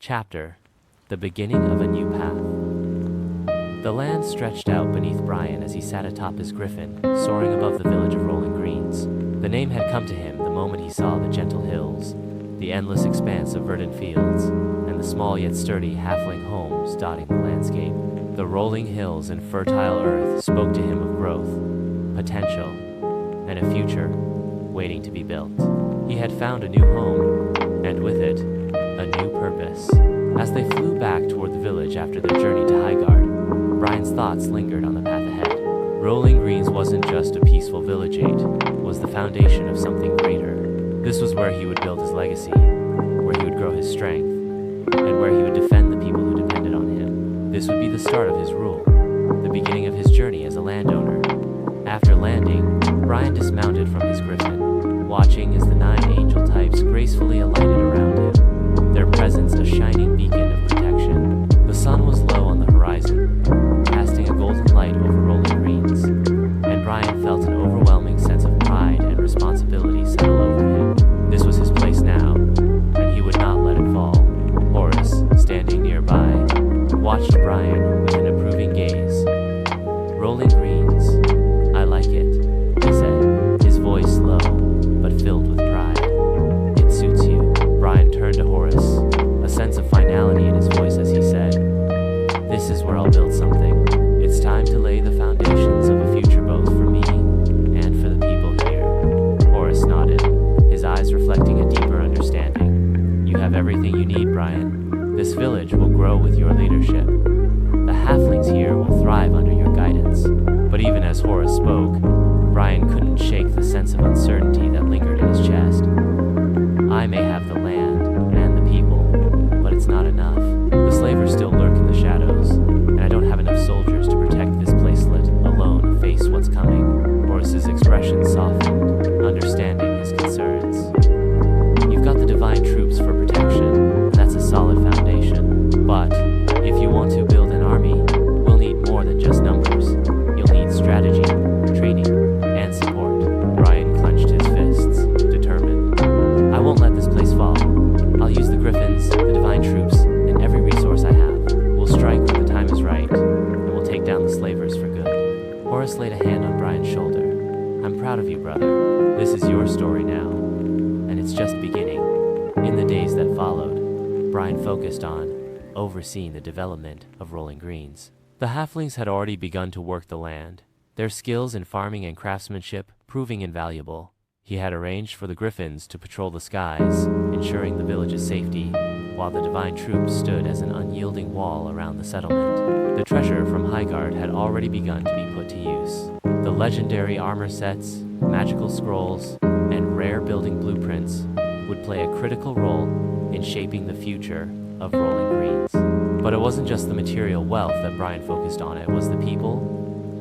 Chapter: The Beginning of a New Path. The land stretched out beneath Brian as he sat atop his griffin, soaring above the village of Rolling Greens. The name had come to him the moment he saw the gentle hills, the endless expanse of verdant fields, and the small yet sturdy halfling homes dotting the landscape. The rolling hills and fertile earth spoke to him of growth, potential, and a future waiting to be built. He had found a new home, and with it, a new purpose. As they flew back toward the village after their journey to Highgard, Brian's thoughts lingered on the path ahead. Rolling Greens wasn't just a peaceful village it was the foundation of something greater. This was where he would build his legacy, where he would grow his strength, and where he would defend the people who depended on him. This would be the start of his rule, the beginning of his journey as a landowner. After landing, Brian dismounted from his griffin, watching as the 9 angel types gracefully alighted around him, their presence a shining beacon of protection. The sun was low on the horizon, casting a golden light over Rolling Greens, and Brian felt an overwhelming sense of pride and responsibility settle over him. This was his place now, and he would not let it fall. Horace, standing nearby, watched Brian with an approving gaze. "Rolling Greens, I like it," he said, his voice low, but filled with pride. "It suits you." Brian turned to Horace, a sense of finality in his voice as he said, "This is where I'll build something. It's time to lay the foundations of a future both for me and for the people here." Horace nodded, his eyes reflecting a deeper understanding. "You have everything you need, Brian. This village will grow with your leadership. The halflings here will thrive under your guidance." But even as Horace spoke, Brian couldn't shake the sense of uncertainty that lingered in his chest. "I may have the land and the people, but it's not enough. The slavers still lurk in the shadows, and I don't have enough soldiers to protect this placelet alone. Face what's coming." Horace's expression softened, understanding his concerns. "You've got the divine troops for protection, and that's a solid foundation. But if you want to build an army, we'll need more than just numbers. You'll need strategy, training, and support." Brian clenched his fists, determined. "I won't let this place fall. I'll use the griffins, the divine troops, and every resource I have. We'll strike when the time is right, and we'll take down the slavers for good." Horace laid a hand on Brian's shoulder. "I'm proud of you, brother. This is your story now, and it's just beginning." In the days that followed, Brian focused on overseeing the development of Rolling Greens. The halflings had already begun to work the land, their skills in farming and craftsmanship proving invaluable. He had arranged for the griffins to patrol the skies, ensuring the village's safety, while the divine troops stood as an unyielding wall around the settlement. The treasure from Highgard had already begun to be put to use. The legendary armor sets, magical scrolls, and rare building blueprints would play a critical role in shaping the future of Rolling Greens. But it wasn't just the material wealth that Brian focused on, it was the people,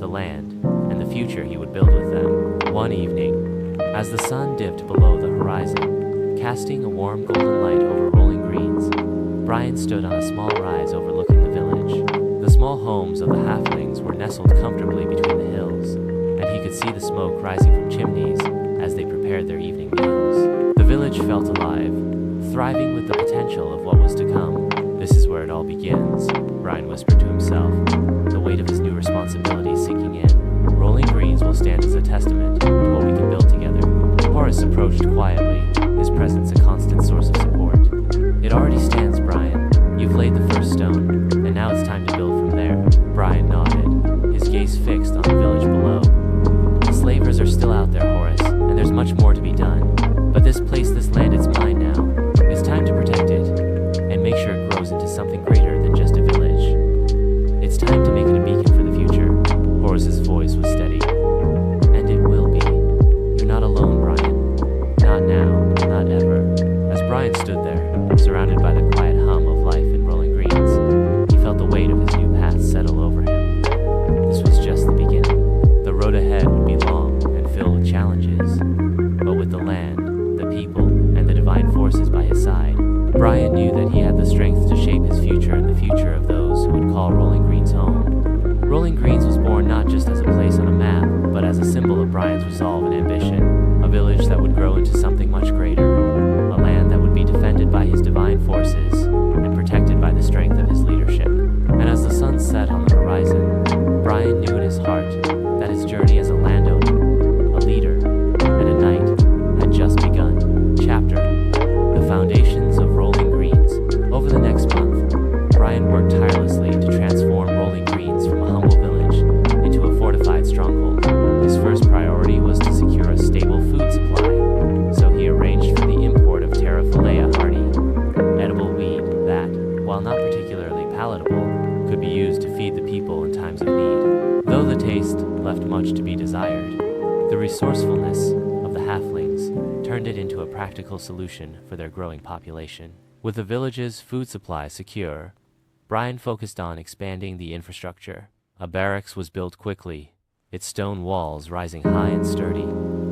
the land, and the future he would build with them. One evening, as the sun dipped below the horizon, casting a warm golden light over Rolling Greens, Brian stood on a small rise overlooking the village. The small homes of the halflings were nestled comfortably between the hills, and he could see the smoke rising from chimneys as they prepared their evening meals. The village felt alive, thriving with the potential of what was to come. "This is where it all begins," Brian whispered to himself, the weight of his new responsibility sinking in. "Rolling Greens will stand as a testament to what we can build together." Horace approached quietly, his presence a constant source of support. "It already stands, Brian. You've laid the first stone, and now it's time to build from there." Brian nodded, his gaze fixed on the village below. "The slavers are still out there, Horace, and there's much more to be done. But this place, this land, it's mine now. It's time to protect it, and make sure it grows into something greater than just a village. It's time to make it a beacon for the future." Horace's voice was steady. "And it will be. You're not alone, Brian. Not now, not ever." As Brian stood there, surrounded by the quiet hum of life in Rolling Greens, he felt the weight of his new path settle over him. This was just the beginning. The road ahead would be long and filled with challenges, but with the land, the people, and the divine forces by his side, Brian knew that he had the strength to shape his future and the future of those who would call Rolling Greens home. Rolling Greens was born not just as a place on a map, but as a symbol of Brian's resolve and ambition, a village that would grow into something much greater, a land that would be defended by his divine forces and protected left much to be desired. The resourcefulness of the halflings turned it into a practical solution for their growing population. With the village's food supply secure, Brian focused on expanding the infrastructure. A barracks was built quickly, its stone walls rising high and sturdy,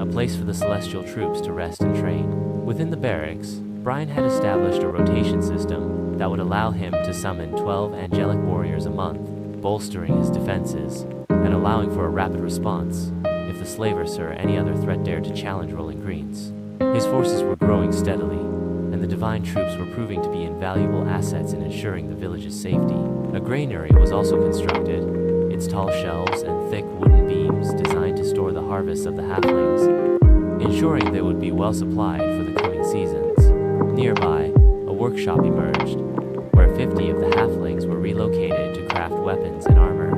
a place for the celestial troops to rest and train. Within the barracks, Brian had established a rotation system that would allow him to summon 12 angelic warriors a month, bolstering his defenses and allowing for a rapid response if the slavers or any other threat dared to challenge Rolling Greens. His forces were growing steadily, and the divine troops were proving to be invaluable assets in ensuring the village's safety. A granary was also constructed, its tall shelves and thick wooden beams designed to store the harvests of the halflings, ensuring they would be well supplied for the coming seasons. Nearby, a workshop emerged, where 50 of the halflings were relocated to craft weapons and armor.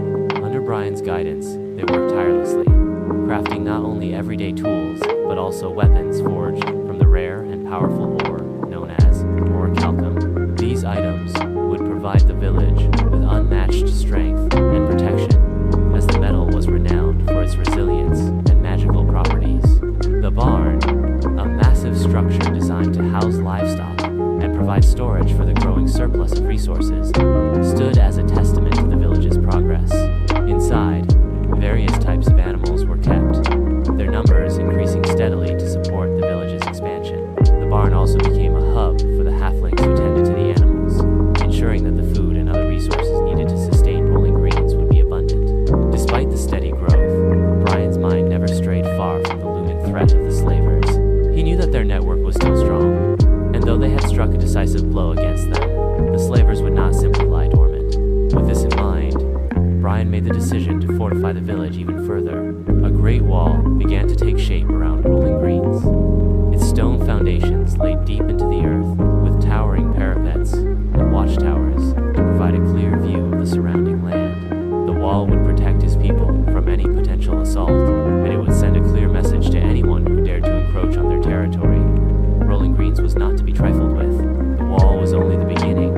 Under Brian's guidance, they worked tirelessly, crafting not only everyday tools, but also weapons forged from the rare and powerful ore known as orichalcum. These items would provide the village with unmatched strength and protection, as the metal was renowned for its resilience and magical properties. The barn, a massive structure designed to house livestock and provide storage for the growing surplus of resources, stood as a testament to the village's progress. Inside, various types of animals were kept, their numbers increasing steadily to support the village's expansion. The barn also became a hub for the halflings who tended to the animals, ensuring that the food and other resources needed to sustain Rolling Greens would be abundant. Despite the steady growth, Brian's mind never strayed far from the looming threat of the slavers. He knew that their network was still strong, and though they had struck a decisive blow against them, the slavers would not simply lie dormant. With this in mind, Brian made the decision to fortify the village even further. A great wall began to take shape around Rolling Greens. Its stone foundations laid deep into the earth, with towering parapets and watchtowers to provide a clear view of the surrounding land. The wall would protect his people from any potential assault, and it would send a clear message to anyone who dared to encroach on their territory. Rolling Greens was not to be trifled with. The wall was only the beginning.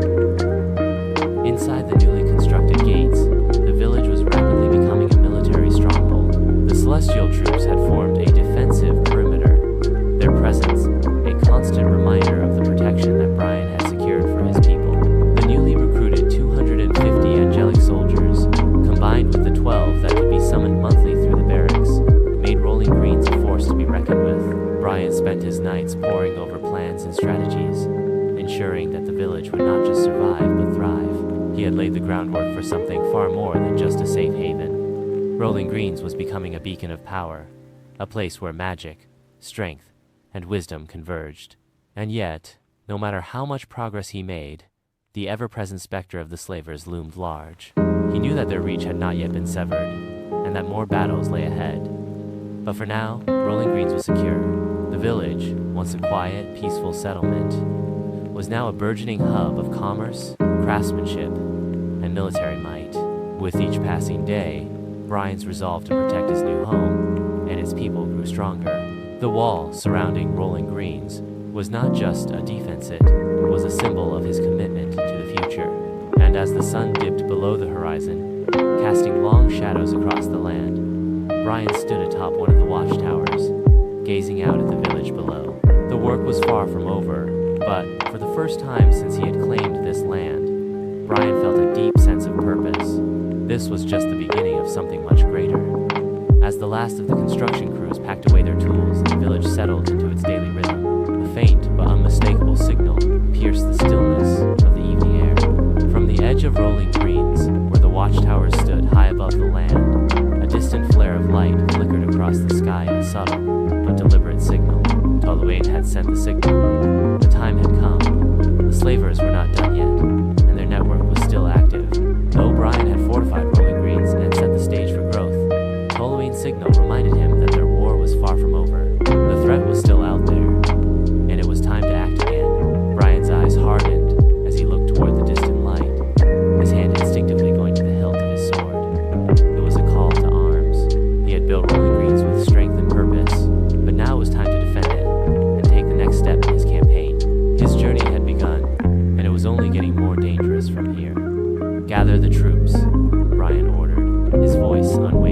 Inside the newly constructed gates, the village was rapidly becoming a military stronghold. The celestial troops had formed a defensive perimeter, their presence a constant reminder of the protection that Brian had secured for his people. The newly recruited 250 angelic soldiers, combined with the 12 that could be summoned monthly through the barracks, made Rolling Greens a force to be reckoned with. Brian spent his nights poring over plans and strategies, ensuring that the village would not just survive but thrive. He had laid the groundwork for something far more than just a safe haven. Rolling Greens was becoming a beacon of power, a place where magic, strength, and wisdom converged. And yet, no matter how much progress he made, the ever-present specter of the slavers loomed large. He knew that their reach had not yet been severed, and that more battles lay ahead. But for now, Rolling Greens was secure. The village, once a quiet, peaceful settlement, was now a burgeoning hub of commerce, craftsmanship, and military might. With each passing day, Brian's resolve to protect his new home and its people grew stronger. The wall surrounding Rolling Greens was not just a defense, it was a symbol of his commitment to the future. And as the sun dipped below the horizon, casting long shadows across the land, Brian stood atop one of the watchtowers, gazing out at the village below. The work was far from over, but for the first time since he had claimed this land, Brian felt a deep sense of purpose. This was just the beginning of something much greater. As the last of the construction crews packed away their tools and the village settled into its daily rhythm, a faint but unmistakable signal pierced the stillness of the evening air. From the edge of Rolling Greens, where the watchtowers stood high above the land, a distant flare of light flickered across the sky in a subtle but deliberate signal. Tolhuin had sent the signal. The time had come. The slavers were not done yet, and their network was still active. Though Brian had fortified Rolling Greens and set the stage for growth, Tolhuin's signal reminded him that their war was far from over. The threat was still out there, and it was time to act again. Brian's eyes hardened as he looked toward the distant light, his hand instinctively going to the hilt of his sword. It was a call to arms. He had built Rolling Greens with strength and purpose, but now it was time to defend it and take the next step in his campaign. His journey had begun, and it was only getting more dangerous from here. Gather the troops, Brian ordered, his voice unwavering.